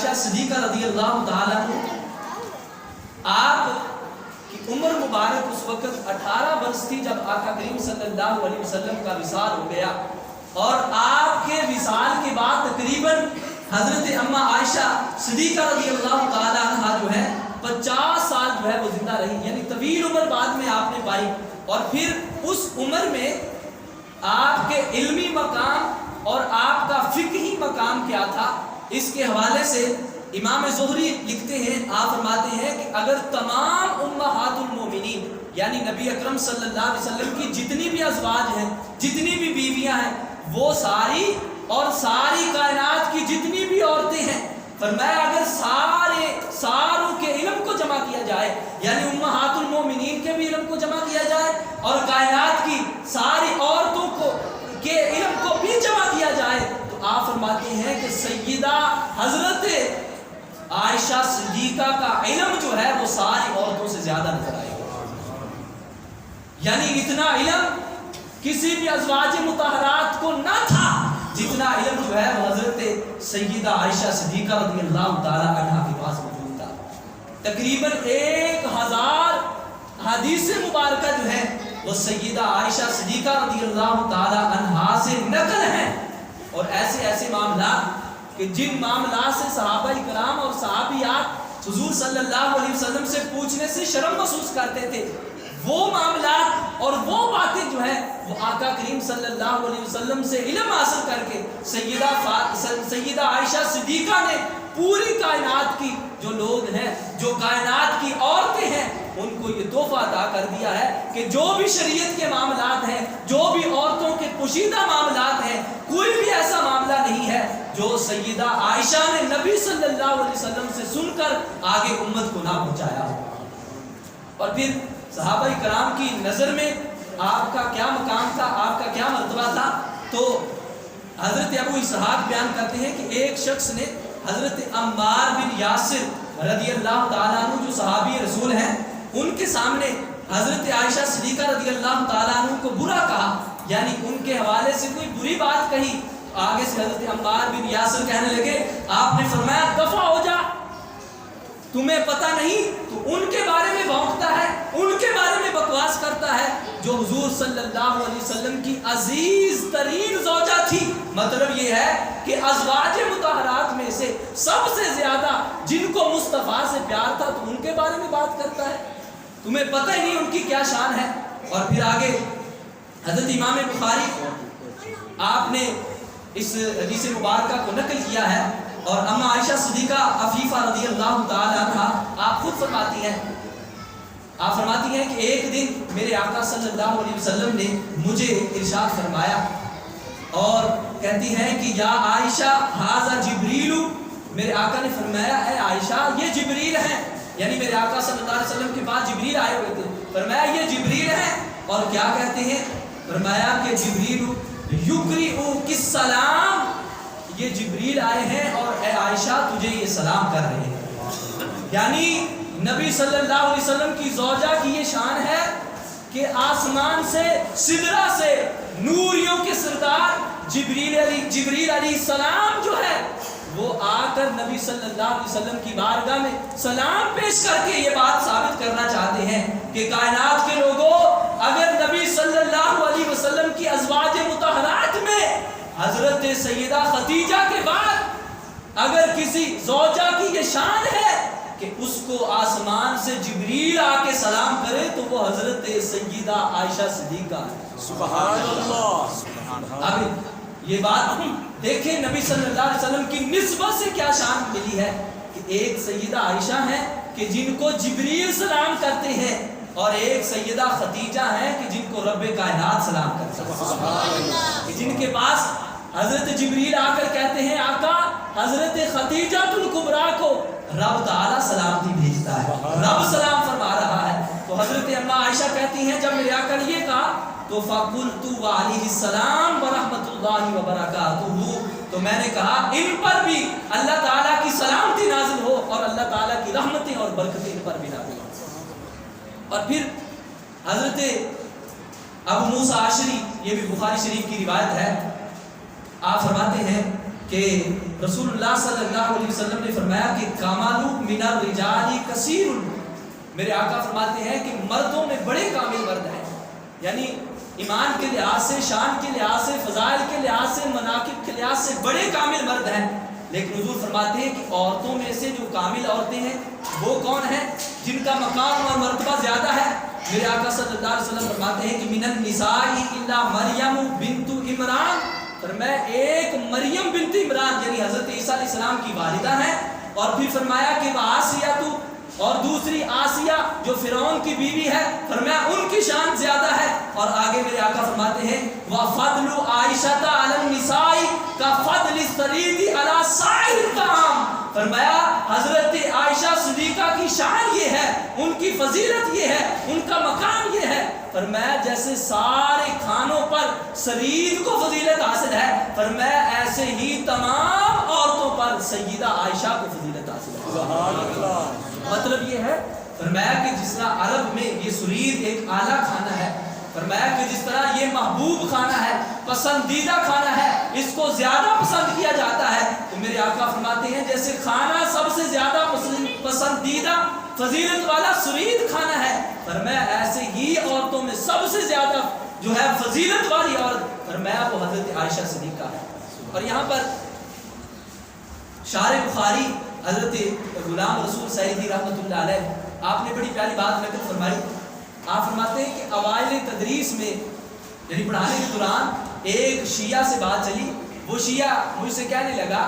عائشہ صدیقہ رضی اللہ تعالیٰ عنہ، آپ کی عمر مبارک اس وقت 18 برس تھی جب آقا کریم صلی اللہ علیہ وسلم کا وصال ہو گیا، اور آپ کے وصال کے بعد تقریباً حضرت اما عائشہ صدیقہ رضی اللہ تعالیٰ عنہ جو ہے 50 سال جو ہے وہ زندہ رہی، یعنی طویل عمر بعد میں آپ نے پائی۔ اور پھر اس عمر میں آپ کے علمی مقام اور آپ کا فقہی مقام کیا تھا، اس کے حوالے سے امام زہری لکھتے ہیں، آپ فرماتے ہیں کہ اگر تمام امہات المومنین یعنی نبی اکرم صلی اللہ علیہ وسلم کی جتنی بھی ازواج ہیں، جتنی بھی بیویاں ہیں، وہ ساری اور ساری کائنات کی جتنی بھی عورتیں ہیں، فرمایا اگر ساروں کے علم کو جمع کیا جائے، یعنی امہات المومنین کے بھی علم کو جمع کیا جائے اور کائنات کی ساری عورتوں کے علم کو بھی جمع کیا جائے، تو آپ فرماتے ہیں کہ سیدہ حضرت عائشہ صدیقہ کا علم جو ہے وہ ساری عورتوں سے زیادہ نظر آئے گا۔ یعنی اتنا علم کسی بھی ازواج مطہرات کو نہ تھا جتنا علم جو ہے وہ حضرت سیدہ عائشہ صدیقہ رضی اللہ تعالی عنہا کے پاس موجود تھا۔ تقریباً 1000 حدیث مبارکہ جو ہے وہ سیدہ عائشہ صدیقہ رضی اللہ تعالی عنہا سے نقل ہیں، اور ایسے معاملات کہ جن معاملات سے صحابہ کرام اور صحابیات حضور صلی اللہ علیہ وسلم سے پوچھنے سے شرم محسوس کرتے تھے، وہ معاملات اور وہ باتیں جو ہیں وہ آقا کریم صلی اللہ علیہ وسلم سے علم حاصل کر کے سیدہ عائشہ صدیقہ نے پوری کائنات کی جو لوگ ہیں، جو کائنات کی عورتیں ہیں، ان کو یہ تحفہ عطا کر دیا ہے کہ جو بھی شریعت کے معاملات ہیں، جو بھی عورتوں کے پوشیدہ معاملات ہیں، کوئی بھی ایسا معاملہ نہیں ہے جو سیدہ عائشہ نے نبی صلی اللہ علیہ وسلم سے سن کر آگے امت کو نہ پہنچایا ہو۔ اور پھر صحابہ کرام کی نظر میں آپ کا کیا مقام تھا، آپ کا کیا مرتبہ تھا، تو حضرت ابو اسحاق بیان کرتے ہیں کہ ایک شخص نے حضرت عمار بن یاسر رضی اللہ تعالیٰ عنہ جو صحابی رسول ہیں، ان کے سامنے حضرت عائشہ صدیقہ رضی اللہ تعالیٰ عنہ کو برا کہا، یعنی ان کے حوالے سے کوئی بری بات کہی۔ آگے سے حضرت عمار بن یاسر کہنے لگے، آپ نے فرمایا دفع ہو جا، تمہیں پتہ نہیں تو ان کے بارے میں بھونکتا ہے، ان کے بارے میں بکواس کرتا ہے جو حضور صلی اللہ علیہ وسلم کی عزیز ترین زوجہ تھی۔ مطلب یہ ہے کہ ازواج مطہرات میں سے سب سے زیادہ جن کو مصطفیٰ سے پیار تھا تو ان کے بارے میں بات کرتا ہے، تمہیں پتہ ہی نہیں ان کی کیا شان ہے۔ اور پھر آگے حضرت امام بخاری آپ نے اس حدیث مبارکہ کو نقل کیا ہے، اور اما عائشہ صدیقہ عفیفہ رضی اللہ تعالی عنہا آپ خود فرماتی ہیں، آپ فرماتی ہیں کہ ایک دن میرے آقا صلی اللہ علیہ وسلم نے مجھے ارشاد فرمایا اور کہتی ہیں کہ یا عائشہ ھذا جبریل، میرے آقا نے فرمایا اے عائشہ یہ جبریل ہیں، یعنی میرے آقا صلی اللہ علیہ وسلم کے پاس جبریل آئے ہوئے تھے، فرمایا یہ جبریل ہیں، اور کیا کہتے ہیں، فرمایا کہ جبریل یقرئک السلام، یہ جبریل آئے ہیں اور اے عائشہ تجھے یہ سلام کر رہے ہیں۔ یعنی نبی صلی اللہ علیہ وسلم کی زوجہ کی یہ شان ہے کہ آسمان سے سدرہ سے نوریوں کے سردار جبریل علیہ السلام جو ہے وہ آ کر نبی صلی اللہ علیہ وسلم کی بارگاہ میں سلام پیش کر کے یہ بات ثابت کرنا چاہتے ہیں کہ کائنات کے لوگوں، اگر نبی صلی اللہ علیہ وسلم کی ازواج مطہرات میں حضرت سیدہ خدیجہ کے بعد اگر کسی زوجہ کی یہ شان ہے کہ اس کو آسمان سے جبریل آ کے سلام کرے تو وہ حضرت سیدہ عائشہ صدیقہ ہے۔ سبحان اللہ۔ اب یہ بات دیکھیں نبی صلی اللہ علیہ وسلم کی نسبت سے کیا شان ملی ہے کہ ایک سیدہ عائشہ ہیں کہ جن کو جبریل سلام کرتے ہیں، اور ایک سیدہ خدیجہ ہیں کہ جن کو رب کائنات سلام کرتا ہے، جن کے پاس حضرت جبریل آ کر کہتے ہیں آقا حضرت خدیجہ الکبریٰ کو رب تعالیٰ سلامتی بھیجتا ہے، رب سلام فرما رہا ہے۔ تو حضرت اما عائشہ کہتی ہیں جب میرے آقا نے یہ کہا تو فَقُلْتُ وَعَلَيْهِ السَّلَامُ وَرَحْمَةُ اللَّهِ وَبَرَكَاتُهُ، تو میں نے کہا ان پر بھی اللہ تعالیٰ کی سلامتی نازل ہو اور اللہ تعالیٰ کی رحمتیں اور برکتیں ان پر بھی نازل ہو۔ اور پھر حضرت ابو موسیٰ عاشری، یہ بھی بخاری شریف کی روایت ہے، آپ فرماتے ہیں کہ رسول اللہ صلی اللہ علیہ وسلم نے فرمایا کہ کامالو من الرجال کثیر، میرے آقا فرماتے ہیں کہ مردوں میں بڑے کامل مرد ہیں، یعنی ایمان کے لحاظ سے، شان کے لحاظ سے، فضائل کے لحاظ سے، مناقب کے لحاظ سے بڑے کامل مرد ہیں، لیکن حضور فرماتے ہیں کہ عورتوں میں سے جو کامل عورتیں ہیں وہ کون ہیں؟ جن کا مقام اور مرتبہ زیادہ ہے۔ میرے آقا صلی اللہ علیہ وسلم فرماتے ہیں کہ من النساء الا مریم بنت عمران، فرمایا ایک مریم بنت عمران یعنی حضرت عیسیٰ علیہ السلام کی والدہ ہیں، اور پھر فرمایا کہ آسیہ تو، اور دوسری آسیہ جو فرعون کی بیوی ہے، فرمایا ان کی شان زیادہ ہے، اور آگے میرے آقا فرماتے ہیں وَفَضْلُ عَائِشَةَ عَلَى النِّسَاءِ كَفَضْلِ الثَّرِيدِ عَلَى سَائِرِ الطَّعَامِ، فرمایا حضرت عائشہ صدیقہ کی شان یہ ہے، ان کی فضیلت یہ ہے، ان کا مقام یہ ہے، فرمایا جیسے سارے کھانوں پر سرید کو فضیلت حاصل ہے، فرمایا ایسے ہی تمام عورتوں پر سیدہ عائشہ کو فضیلت حاصل ہے۔ سبحان اللہ۔ مطلب یہ ہے فرمایا کہ جس طرح عرب میں یہ سرید ایک اعلیٰ کھانا ہے، فرمایا کہ جس طرح یہ محبوب کھانا ہے، پسندیدہ کھانا ہے، اس کو زیادہ پسند کیا جاتا ہے، تو میرے آقا فرماتے ہیں جیسے کھانا سب سے زیادہ پسندیدہ فضیلت والا سرید کھانا ہے، فرمایا ایسے ہی عورتوں میں سب سے زیادہ جو ہے فضیلت والی عورت، فرمایا وہ حضرت عائشہ صدیقہ ہے۔ اور یہاں پر شارح بخاری حضرت غلام رسول سعیدی رحمۃ اللہ علیہ، آپ نے بڑی پیاری بات نقل فرمائی، آپ فرماتے ہیں کہ اوائل تدریس میں یعنی پڑھانے کے دوران ایک شیعہ سے بات چلی، وہ شیعہ مجھ سے کہنے لگا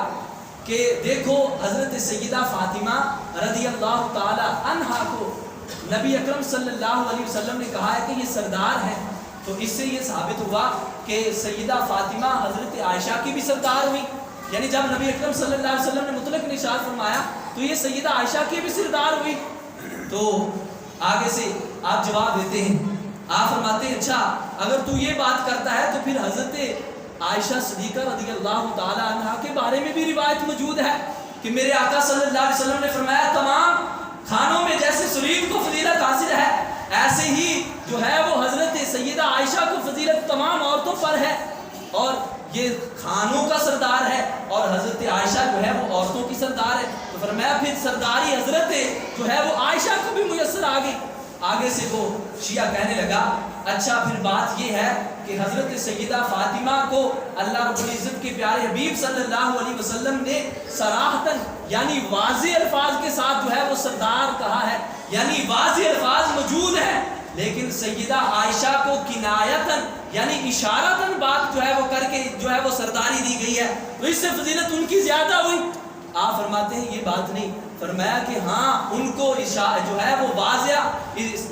کہ دیکھو حضرت سیدہ فاطمہ رضی اللہ تعالی عنہا کو نبی اکرم صلی اللہ علیہ وسلم نے کہا ہے کہ یہ سردار ہیں، تو اس سے یہ ثابت ہوا کہ سیدہ فاطمہ حضرت عائشہ کی بھی سردار ہوئی، یعنی جب نبی اکرم صلی اللہ علیہ وسلم نے مطلق ارشاد فرمایا تو یہ سیدہ عائشہ کی بھی سردار ہوئی۔ تو آگے سے آپ جواب دیتے ہیں، آپ فرماتے ہیں اچھا اگر تو یہ بات کرتا ہے تو پھر حضرت عائشہ صدیقہ رضی اللہ تعالی عنہا کے بارے میں بھی روایت موجود ہے کہ میرے آقا صلی اللہ علیہ وسلم نے فرمایا تمام کھانوں میں جیسے سرید کو فضیلت حاصل ہے، ایسے ہی جو ہے وہ حضرت سیدہ عائشہ کو فضیلت تمام عورتوں پر ہے، اور یہ کھانوں کا سردار ہے، اور حضرت عائشہ جو ہے وہ عورتوں کی سردار ہے، تو فرمایا پھر سرداری حضرت جو ہے وہ عائشہ کو بھی میسر آ گئی۔ آگے سے وہ شیعہ کہنے لگا اچھا پھر بات یہ ہے کہ حضرت سیدہ فاطمہ کو اللہ رب العزت کے پیارے حبیب صلی اللہ علیہ وسلم نے صراحتاً یعنی واضح الفاظ کے ساتھ جو ہے وہ سردار کہا ہے، یعنی واضح الفاظ موجود ہیں، لیکن سیدہ عائشہ کو کنایتاً یعنی اشارتاً بات جو ہے وہ کر کے جو ہے وہ سرداری دی گئی ہے، تو اس سے فضیلت ان کی زیادہ ہوئی۔ آپ فرماتے ہیں یہ بات نہیں، فرمایا کہ ہاں ان کو جو ہے وہ واضح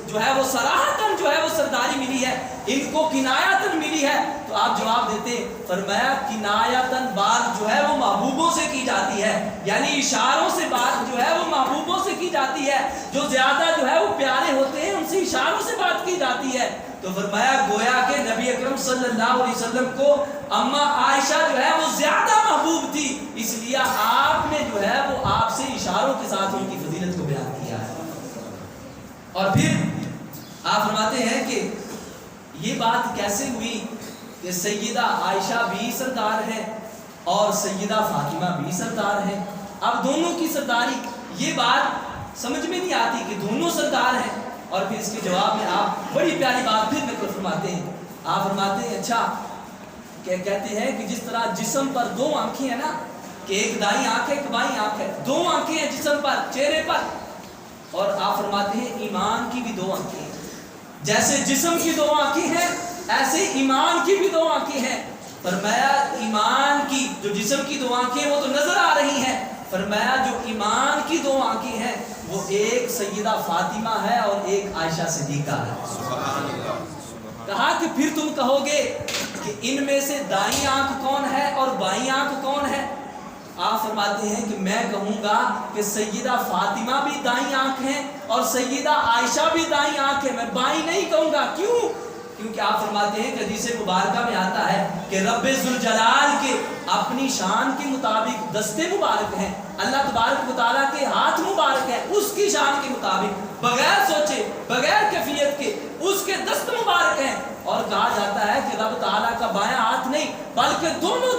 جو ہے وہ صراحتاً جو ہے وہ سرداری ملی ہے، ان کو کنایتاً ملی ہے، تو آپ جواب دیتے فرمایا کنایتاً بات جو ہے وہ محبوبوں سے کی جاتی ہے، یعنی اشاروں سے بات جو ہے وہ محبوبوں سے کی جاتی ہے، جو زیادہ جو ہے وہ پیارے ہوتے ہیں ان سے اشاروں سے بات کی جاتی ہے، تو فرمایا گویا کہ نبی اکرم صلی اللہ علیہ وسلم کو اما عائشہ جو ہے وہ زیادہ محبوب تھی، اس لیے آپ نے جو ہے وہ آپ سے اشاروں کے ساتھ ان کی فضیلت کو بیان کیا ہے۔ اور پھر آپ فرماتے ہیں کہ یہ بات کیسے ہوئی کہ سیدہ عائشہ بھی سردار ہے اور سیدہ فاطمہ بھی سردار ہے، اب دونوں کی سرداری، یہ بات سمجھ میں نہیں آتی کہ دونوں سردار ہیں۔ اور پھر اس کے جواب میں آپ بڑی پیاری بات پھر نقل فرماتے ہیں، آپ فرماتے ہیں اچھا کہتے ہیں کہ جس طرح جسم پر دو آنکھیں ہیں نا، کہ ایک دائیں آنکھ ہے ایک بائیں آنکھ ہے، دو آنکھیں ہیں جسم پر چہرے پر، اور آپ فرماتے ہیں ایمان کی بھی دو آنکھیں ہیں، جیسے جسم کی دو آنکھیں ہیں ایسے ایمان کی بھی دو آنکھیں ہیں، فرمایا ایمان کی جو جسم کی دو آنکھیں وہ تو نظر آ رہی ہیں، فرمایا جو ایمان کی دو آنکھیں ہیں وہ ایک سیدہ فاطمہ ہے اور ایک عائشہ صدیقہ ہے۔ کہا کہ پھر تم کہو گے کہ ان میں سے دائیں آنکھ کون ہے اور بائیں آنکھ کون ہے؟ آپ فرماتے ہیں کہ میں کہوں گا کہ سیدہ فاطمہ بھی دائیں آنکھ ہیں اور سیدہ عائشہ بھی دائیں آنکھ ہے، میں بائیں نہیں کہوں گا۔ کیوں؟ کیونکہ آپ فرماتے ہیں کہ حدیث مبارکہ میں آتا ہے کہ رب ذوالجلال کے اپنی شان کے مطابق دستے مبارک ہیں، اللہ تبارک و تعالیٰ کے ہاتھ مبارک ہیں اس کی شان کے مطابق، بغیر سوچے بغیر کیفیت کے اس کے دست مبارک ہیں، اور کہا جاتا ہے کہ رب تعالیٰ کا بائیں ہاتھ نہیں بلکہ دونوں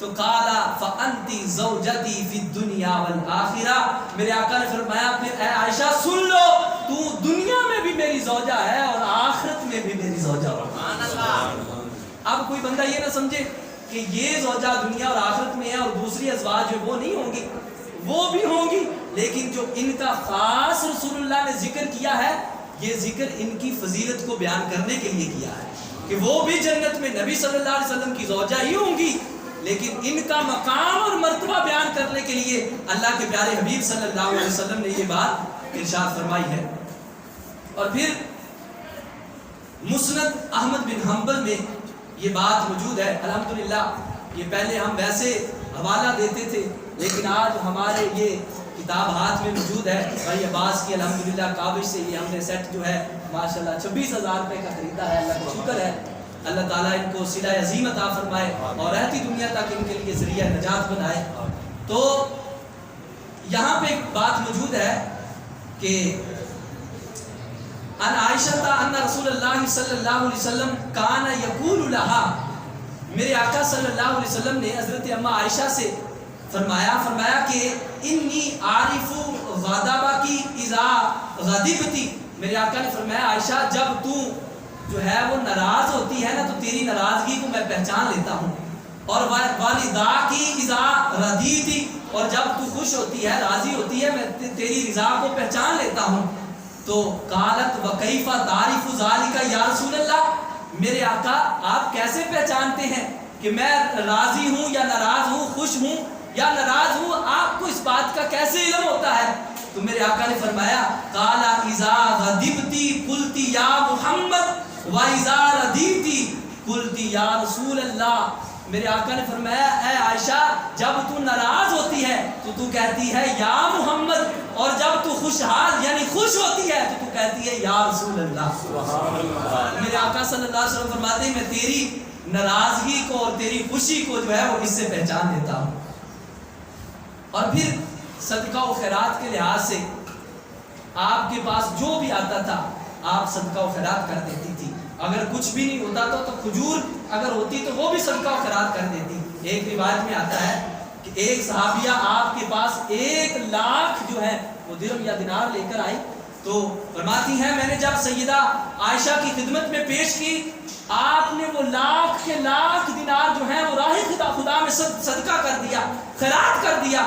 تو قالا فانتی زوجتی فی الدنیا والآخرہ، میرے آقا نے فرمایا پھر اے عائشہ سن لو، تو دنیا میں بھی میری زوجہ ہے اور آخرت میں بھی میری زوجہ ہے۔ اب کوئی بندہ یہ نہ سمجھے کہ یہ زوجہ دنیا اور آخرت میں ہے اور دوسری ازواج جو وہ نہیں ہوں گی، وہ بھی ہوں گی، لیکن جو ان کا خاص رسول اللہ نے ذکر کیا ہے، یہ ذکر ان کی فضیلت کو بیان کرنے کے لیے کیا ہے کہ وہ بھی جنت میں نبی صلی اللہ علیہ وسلم کی زوجہ ہی ہوں گی، لیکن ان کا مقام اور مرتبہ بیان کرنے کے لیے اللہ کے پیارے حبیب صلی اللہ علیہ وسلم نے یہ بات ارشاد فرمائی ہے۔ اور پھر مسند احمد بن حنبل میں یہ بات موجود ہے، الحمدللہ یہ پہلے ہم ویسے حوالہ دیتے تھے، لیکن آج ہمارے یہ کتاب ہاتھ میں موجود ہے بھائی عباس کی، الحمدللہ کاوش سے یہ ہم نے سیٹ جو ہے ماشاءاللہ 26,000 روپے کا خریدا ہے، اللہ کا شکر ہے، اللہ تعالیٰ ان کو صلہ عظیم عطا فرمائے اور رہتی دنیا تک ان کے لیے ذریعہ نجات بنائے۔ تو یہاں پہ ایک بات موجود ہے کہ ان عائشہ ان رسول اللہ صلی اللہ علیہ وسلم کان یقول لہا، میرے آقا صلی اللہ علیہ وسلم نے حضرت اما عائشہ سے فرمایا کہ انی عارف غضبہ کی اذا غضبتی، میرے آقا نے فرمایا عائشہ جب تو جو ہے وہ ناراض ہوتی ہے نا تو تیری ناراضگی کو میں پہچان لیتا ہوں، اور والدا کی اذا رضیتی، اور جب تو خوش ہوتی ہے راضی ہوتی ہے میں تیری رضا کو پہچان لیتا ہوں۔ تو قالت وکیف تعرف ذلک یا رسول اللہ، میرے آقا آپ کیسے پہچانتے ہیں کہ میں راضی ہوں یا ناراض ہوں، خوش ہوں یا ناراض ہوں، آپ کو اس بات کا کیسے علم ہوتا ہے؟ تو میرے آقا نے فرمایا قال اذا غضبتی قلت یا محمد و اذا رضیتی قلت یا رسول اللہ، میرے آقا نے فرمایا اے عائشہ جب تو ناراض ہوتی ہے تو تو کہتی ہے یا محمد، اور جب تو خوشحال یعنی خوش ہوتی ہے تو تو کہتی ہے یا رسول اللہ۔ سبحان اللہ۔ میرے آقا صلی اللہ علیہ وسلم فرماتے ہیں میں تیری ناراضگی کو اور تیری خوشی کو جو ہے وہ اس سے پہچان لیتا ہوں۔ اور پھر صدقہ و خیرات کے لحاظ سے آپ کے پاس جو بھی آتا تھا آپ صدقہ و خیرات کر دیتی تھی، اگر کچھ بھی نہیں ہوتا تو کھجور اگر ہوتی تو وہ بھی صدقہ و خیرات کر دیتی۔ ایک روایت میں آتا ہے کہ ایک صحابیہ آپ کے پاس 1,00,000 جو ہے وہ درہم یا دینار لے کر آئی، تو فرماتی ہیں میں نے جب سیدہ عائشہ کی خدمت میں پیش کی، آپ نے وہ لاکھ کے لاکھ دینار جو ہیں وہ راہ خدا میں صدقہ کر دیا، خیرات کر دیا۔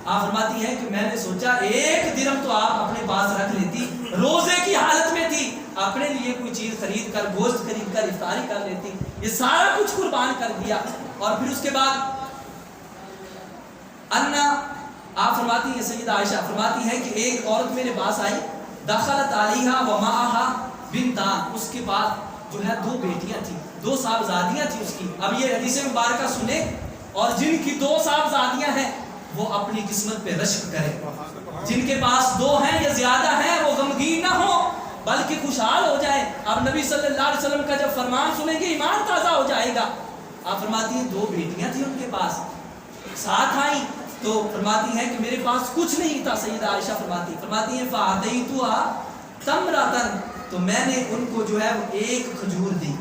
آپ فرماتی ہیں کہ میں نے سوچا 1 درہم تو آپ اپنے پاس رکھ لیتی، روزے کی حالت میں تھی، اپنے لیے کوئی چیز خرید کر گوشت خرید کر افطاری کر لیتی، یہ سارا کچھ قربان کر دیا۔ اور پھر اس کے بعد انا آپ فرماتی ہیں سیدہ عائشہ فرماتی ہے کہ ایک عورت میرے پاس آئی، دخلت علیہا ومعہا بنتان، اس کے بعد جو ہے 2 بیٹیاں تھیں، 2 صاحبزادیاں تھیں اس کی۔ اب یہ حدیث مبارکہ سنیں اور جن کی 2 صاحبزادیاں ہیں وہ اپنی قسمت پہ رشک کریں، جن کے پاس 2 ہیں یا زیادہ ہیں وہ غمگین نہ ہو بلکہ خوشحال ہو جائے۔ اب نبی صلی اللہ علیہ وسلم کا جب فرمان سنیں گے ایمان تازہ ہو جائے گا۔ آپ فرماتی ہیں 2 بیٹیاں تھیں ان کے پاس، ساتھ آئیں تو فرماتی ہیں کہ میرے پاس کچھ نہیں تھا، سیدہ عائشہ فرماتی ہیں فَأَعْطَيْتُهَا تَمْرَةً، تو میں نے ان کو جو ہے وہ 1 کھجور دی،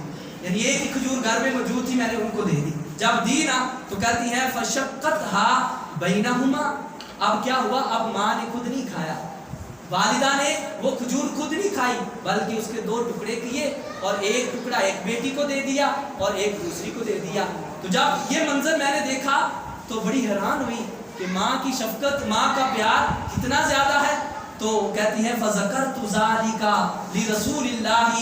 یعنی 1 ہی کھجور گھر میں موجود تھی، میں نے ان کو دے دی۔ جب دی نا تو کہتی ہے فَشَقَّتْهَا بَيْنَهُمَا، اب کیا ہوا، اب ماں نے خود نہیں کھایا، والدہ نے وہ کھجور خود نہیں کھائی بلکہ اس کے 2 ٹکڑے کیے اور 1 ٹکڑا ایک بیٹی کو دے دیا اور ایک دوسری کو دے دیا۔ تو جب یہ منظر میں نے دیکھا تو بڑی حیران ہوئی کہ ماں کی شفقت، ماں کا پیار کتنا زیادہ ہے۔ تو کہتی ہے فَذَكَرْتُ ذَلِكَ لِرَسُولِ اللَّهِ،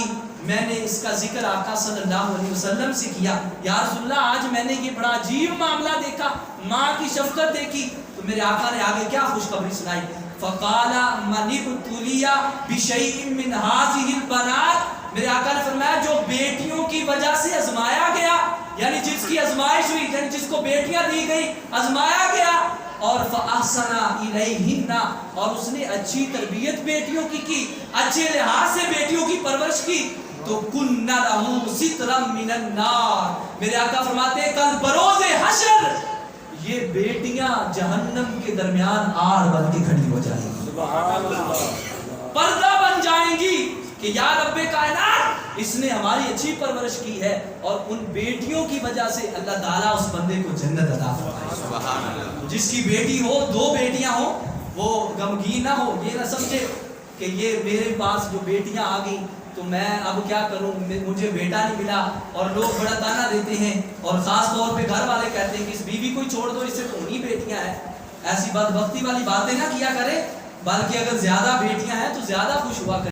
میں نے اس کا ذکر آقا صلی اللہ علیہ وسلم سے کیا، یا رسول اللہ آج میں نے یہ بڑا عجیب معاملہ دیکھا، ماں کی شفقت دیکھی۔ تو میرے آقا نے آگے کیا خوشخبری سنائی، فَقَالَ مَنِ ابْتُلِيَ بِشَيْءٍ مِّنْ هَٰذِهِ الْبَنَاتِ، میرے آقا نے فرمایا جو بیٹیوں کی وجہ سے آزمایا گیا، یعنی جس کی آزمائش ہوئی، یعنی جس کو بیٹیاں دی گئی، آزمایا گیا، اور فَأَحْسَنَ إِلَيْهِنَّ، اور اس نے اچھی تربیت بیٹیوں کی اچھے لحاظ سے بیٹیوں کی پرورش کی، تو كُنَّ لَهُ سِتْرًا مِّنَ النَّارِ، میرے آقا فرماتے ہیں کل بروز حشر یہ بیٹیاں جہنم کے درمیان آڑ بن کے کھڑی ہو جائیں گی، پردہ بن جائیں گی کہ یا رب کائنات اس نے ہماری اچھی پرورش کی ہے، اور ان بیٹیوں کی وجہ سے اللہ تعالیٰ اس بندے کو جنت عطا فرمائے۔ سبحان اللہ۔ جس کی بیٹی ہو، 2 بیٹیاں ہوں، وہ غمگین نہ ہو، یہ نہ سمجھے کہ یہ میرے پاس جو بیٹیاں آ گئیں تو میں اب کیا کروں، مجھے بیٹا نہیں ملا، اور لوگ بڑا تانا دیتے ہیں، اور خاص طور پہ گھر والے کہتے ہیں کہ اس بیوی کو ہی چھوڑ دو، اس سے تو نہیں بیٹیاں ہیں۔ ایسی بدبختی والی باتیں نہ کیا کرے، بلکہ اگر زیادہ بیٹیاں ہیں تو زیادہ خوش ہوا کرے۔